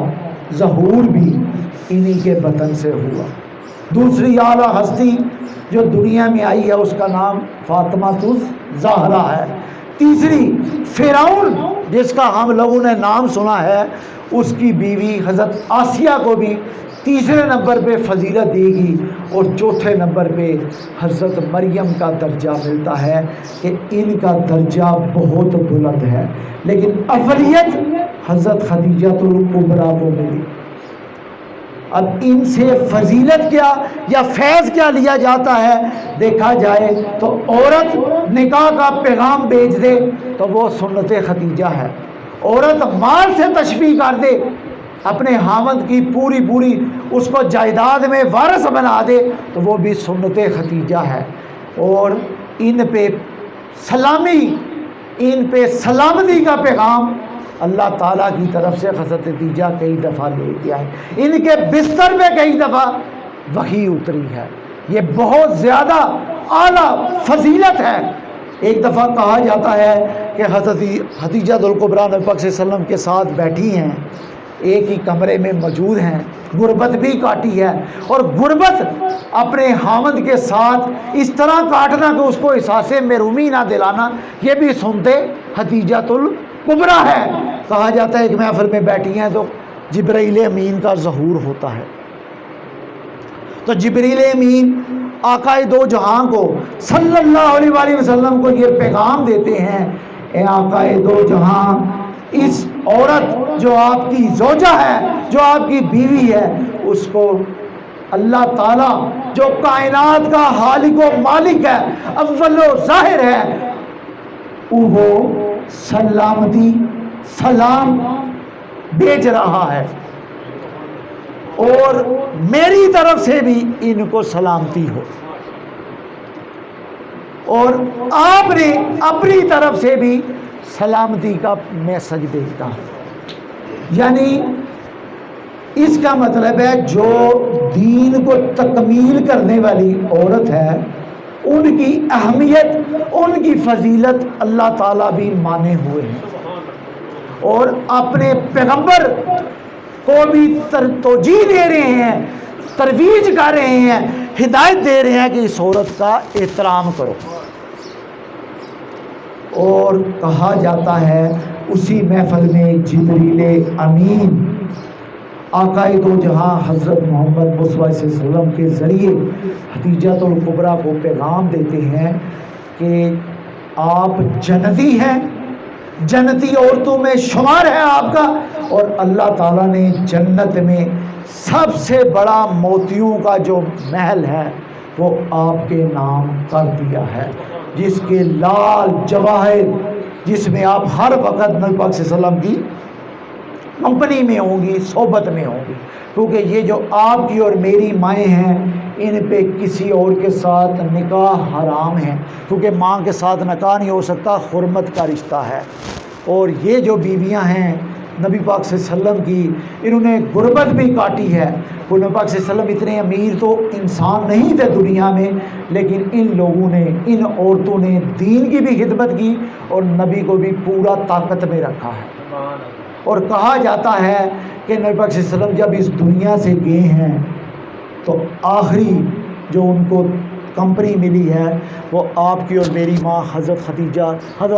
ظہور بھی انہی کے بطن سے ہوا۔ دوسری اعلیٰ ہستی جو دنیا میں آئی ہے اس کا نام فاطمہ الزہرا ہے۔ تیسری فرعون جس کا ہم لوگوں نے نام سنا ہے، اس کی بیوی حضرت آسیہ کو بھی تیسرے نمبر پہ فضیلت دے گی، اور چوتھے نمبر پہ حضرت مریم کا درجہ ملتا ہے کہ ان کا درجہ بہت بلند ہے، لیکن اولیت حضرت خدیجۃ الکبریٰ کو ملی۔ اب ان سے فضیلت کیا یا فیض کیا لیا جاتا ہے دیکھا جائے تو عورت نکاح کا پیغام بھیج دے تو وہ سنت خدیجہ ہے، عورت مال سے تشفیع کر دے اپنے خاوند کی پوری اس کو جائیداد میں وارث بنا دے تو وہ بھی سنت خدیجہ ہے، اور ان پہ سلامتی کا پیغام اللہ تعالیٰ کی طرف سے حضرت خدیجہ کئی دفعہ لے کے آئے، ان کے بستر میں کئی دفعہ وحی اتری ہے، یہ بہت زیادہ اعلیٰ فضیلت ہے۔ ایک دفعہ کہا جاتا ہے کہ حضرت خدیجۃ الکبریٰ نبی پاک صلی اللہ علیہ وسلم کے ساتھ بیٹھی ہیں، ایک ہی کمرے میں موجود ہیں، غربت بھی کاٹی ہے، اور غربت اپنے خاوند کے ساتھ اس طرح کاٹنا کہ اس کو احساس محرومی نہ دلانا، یہ بھی سنتے خدیجۃ الکبریٰ ہے۔ کہا جاتا ہے کہ محفل میں بیٹھی ہیں تو جبرائیل امین کا ظہور ہوتا ہے، تو جبرائیل امین آقائے دو جہاں کو صلی اللہ علیہ وآلہ وسلم کو یہ پیغام دیتے ہیں، اے آقائے دو جہاں، اس عورت جو آپ کی زوجہ ہے، جو آپ کی بیوی ہے، اس کو اللہ تعالیٰ جو کائنات کا خالق و مالک ہے، اول و ظاہر ہے، وہ سلامتی سلام بھیج رہا ہے، اور میری طرف سے بھی ان کو سلامتی ہو، اور آپ نے اپنی طرف سے بھی سلامتی کا میسج بھیجتا ہوں۔ یعنی اس کا مطلب ہے جو دین کو تکمیل کرنے والی عورت ہے ان کی اہمیت، ان کی فضیلت اللہ تعالیٰ بھی مانے ہوئے ہیں، اور اپنے پیغمبر کو بھی توجیہ دے رہے ہیں، ترویج کر رہے ہیں، ہدایت دے رہے ہیں کہ اس عورت کا احترام کرو۔ اور کہا جاتا ہے اسی محفل میں جبریل امین آقائے دو جہاں حضرت محمد مصطفیٰ صلی اللہ علیہ وسلم کے ذریعے خدیجۃ الکبریٰ کو پیغام دیتے ہیں کہ آپ جنتی ہیں، جنتی عورتوں میں شمار ہے آپ کا، اور اللہ تعالیٰ نے جنت میں سب سے بڑا موتیوں کا جو محل ہے وہ آپ کے نام کر دیا ہے، جس کے لال جواہر، جس میں آپ ہر وقت نبی پاک صلی اللہ علیہ وسلم کی کمپنی میں ہوں گی، صحبت میں ہوں گی، کیونکہ یہ جو آپ کی اور میری مائیں ہیں ان پہ کسی اور کے ساتھ نکاح حرام ہے، کیونکہ ماں کے ساتھ نکاح نہیں ہو سکتا، حرمت کا رشتہ ہے۔ اور یہ جو بیویاں ہیں نبی پاک صلی اللہ علیہ وسلم کی، انہوں نے غربت بھی کاٹی ہے، وہ نبی پاک صلی اللہ علیہ وسلم اتنے امیر تو انسان نہیں تھے دنیا میں، لیکن ان لوگوں نے، ان عورتوں نے دین کی بھی خدمت کی اور نبی کو بھی پورا طاقت میں رکھا ہے۔ اور کہا جاتا ہے کہ نبی پاک صلی اللہ علیہ وسلم جب اس دنیا سے گئے ہیں تو آخری جو ان کو کمپنی ملی ہے وہ آپ کی اور میری ماں حضرت خدیجہ، حضرت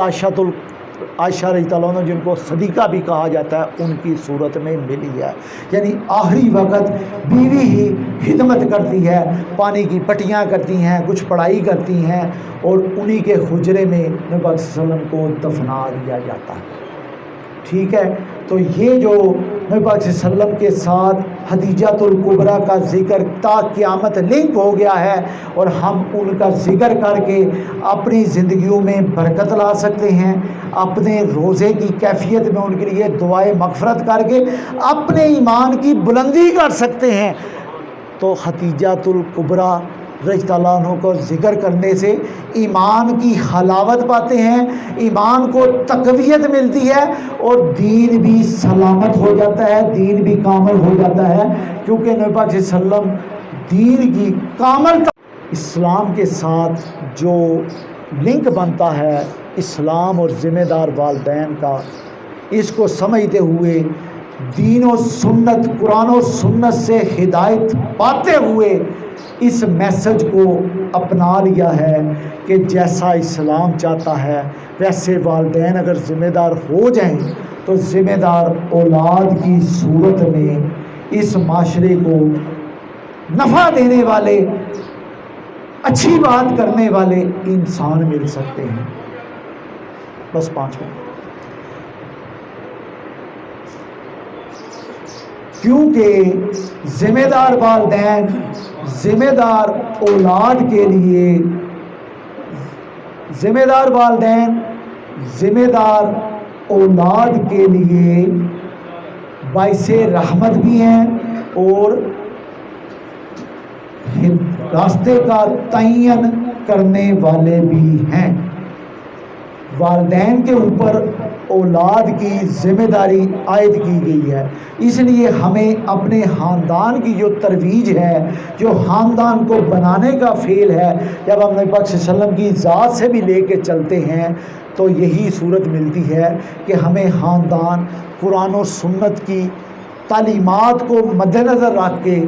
عائشہ رضی اللہ عنہ جن کو صدیقہ بھی کہا جاتا ہے، ان کی صورت میں ملی ہے۔ یعنی آخری وقت بیوی ہی خدمت کرتی ہے، پانی کی پٹیاں کرتی ہیں، کچھ پڑھائی کرتی ہیں، اور انہی کے حجرے میں نبی پاک صلی اللہ علیہ وسلم کو دفنا دیا جاتا ہے۔ ٹھیک ہے، تو یہ جو نبی پاک صلی اللہ علیہ وسلم کے ساتھ خدیجۃ الکبریٰ کا ذکر تا قیامت لنک ہو گیا ہے، اور ہم ان کا ذکر کر کے اپنی زندگیوں میں برکت لا سکتے ہیں، اپنے روزے کی کیفیت میں ان کے لیے دعائے مغفرت کر کے اپنے ایمان کی بلندی کر سکتے ہیں۔ تو خدیجۃ الکبریٰ رضی اللہ عنہ کو ذکر کرنے سے ایمان کی حلاوت پاتے ہیں، ایمان کو تقویت ملتی ہے، اور دین بھی سلامت ہو جاتا ہے، دین بھی کامل ہو جاتا ہے، کیونکہ نبی پاک صلی اللہ علیہ وسلم دین کی کامل اسلام کے ساتھ جو لنک بنتا ہے اسلام اور ذمہ دار والدین کا، اس کو سمجھتے ہوئے دین و سنت، قرآن و سنت سے ہدایت پاتے ہوئے اس میسج کو اپنا لیا ہے کہ جیسا اسلام چاہتا ہے ویسے والدین اگر ذمہ دار ہو جائیں تو ذمہ دار اولاد کی صورت میں اس معاشرے کو نفع دینے والے، اچھی بات کرنے والے انسان مل سکتے ہیں۔ بس 5 منٹ، کیونکہ ذمہ دار والدین ذمہ دار اولاد کے لیے، ذمہ دار والدین ذمہ دار اولاد کے لیے باعث رحمت بھی ہیں اور راستے کا تعین کرنے والے بھی ہیں۔ والدین کے اوپر اولاد کی ذمہ داری عائد کی گئی ہے، اس لیے ہمیں اپنے خاندان کی جو ترویج ہے، جو خاندان کو بنانے کا فعل ہے، جب ہم نبی پاک صلی اللہ علیہ وسلم کی ذات سے بھی لے کے چلتے ہیں تو یہی صورت ملتی ہے کہ ہمیں خاندان قرآن و سنت کی تعلیمات کو مد نظر رکھ کے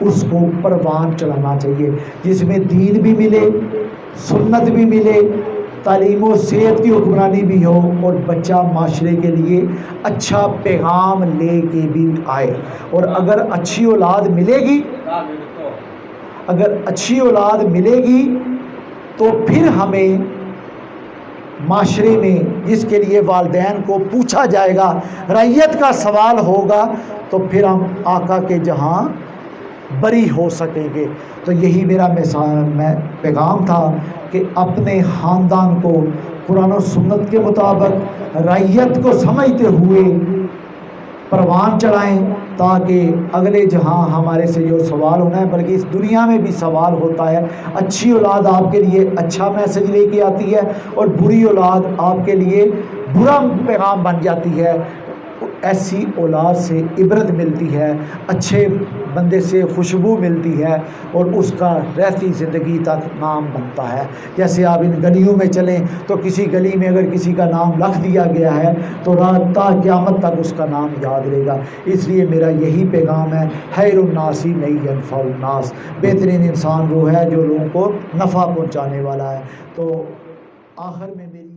اس کو پروان چلانا چاہیے، جس میں دین بھی ملے، سنت بھی ملے، تعلیم و صحت کی حکمرانی بھی ہو، اور بچہ معاشرے کے لیے اچھا پیغام لے کے بھی آئے۔ اور اگر اچھی اولاد ملے گی، اگر اچھی اولاد ملے گی تو پھر ہمیں معاشرے میں جس کے لیے والدین کو پوچھا جائے گا، رعیت کا سوال ہوگا، تو پھر ہم آقا کے جہاں بری ہو سکیں گے۔ تو یہی میرا پیغام تھا کہ اپنے خاندان کو قرآن و سنت کے مطابق رعیت کو سمجھتے ہوئے پروان چڑھائیں، تاکہ اگلے جہاں ہمارے سے جو سوال ہونا ہے، بلکہ اس دنیا میں بھی سوال ہوتا ہے۔ اچھی اولاد آپ کے لیے اچھا میسج لے کے آتی ہے، اور بری اولاد آپ کے لیے برا پیغام بن جاتی ہے۔ ایسی اولاد سے عبرت ملتی ہے، اچھے بندے سے خوشبو ملتی ہے، اور اس کا رہتی زندگی تک نام بنتا ہے۔ جیسے آپ ان گلیوں میں چلیں تو کسی گلی میں اگر کسی کا نام لکھ دیا گیا ہے تو رات تا قیامت تک اس کا نام یاد رہے گا۔ اس لیے میرا یہی پیغام ہے، خیر الناس من ینفع الناس، بہترین انسان وہ ہے جو لوگوں کو نفع پہنچانے والا ہے۔ تو آخر میں میری